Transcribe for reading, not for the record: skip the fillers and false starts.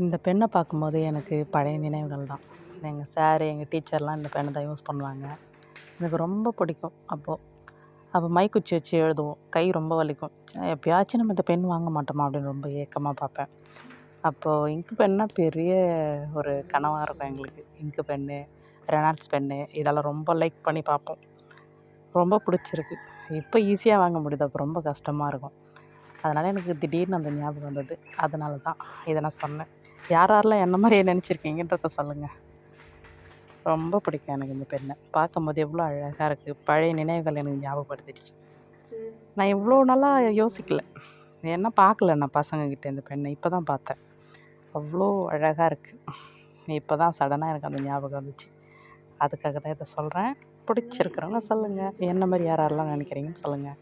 இந்த பெண்ணை பார்க்கும்போது எனக்கு பழைய நினைவுகள் தான். எங்கள் சார், எங்கள் டீச்சர்லாம் இந்த பெண்ணை தான் யூஸ் பண்ணுவாங்க. எனக்கு ரொம்ப பிடிக்கும் அப்போது. அப்போ மைக்குச்சி வச்சு எழுதுவோம். கை ரொம்ப வலிக்கும். எப்பயாச்சும் நம்ம இந்த பென் வாங்க மாட்டோமா அப்படின்னு ரொம்ப ஏக்கமாக பார்ப்பேன். அப்போது இங்க் பென்னா பெரிய ஒரு கனவா இருக்கும் எங்களுக்கு. இங்க் பென்னு, ரெனால்ட்ஸ் பென்னு இதெல்லாம் ரொம்ப லைக் பண்ணி பார்ப்போம். ரொம்ப பிடிச்சிருக்கு. இப்போ ஈஸியாக வாங்க முடியுது. அப்போ ரொம்ப கஷ்டமாக இருக்கும். அதனால் எனக்கு திடீர்னு அந்த ஞாபகம் வந்தது. அதனால தான் இதை நான் சொன்னேன். யார் யாரெல்லாம் என்ன மாதிரியே நினச்சிருக்கீங்கன்றத சொல்லுங்கள். ரொம்ப பிடிக்கும் எனக்கு இந்த பெண்ணை. பார்க்கும்போது எவ்வளோ அழகாக இருக்குது. பழைய நினைவுகள் எனக்கு ஞாபகப்படுத்திடுச்சு. நான் இவ்வளோ நாளா யோசிக்கல. ஏன்னா பார்க்கல நான் பசங்கக்கிட்ட இந்த பெண்ணை. இப்போ தான் பார்த்தேன். அவ்வளோ அழகாக இருக்குது. இப்போ தான் சடனாக எனக்கு அந்த ஞாபகம் வந்துச்சு. அதுக்காக தான் இதை சொல்கிறேன். பிடிச்சிருக்கிறவங்க சொல்லுங்கள். என்ன மாதிரி யார் யாரெல்லாம் நினைக்கிறீங்கன்னு சொல்லுங்கள்.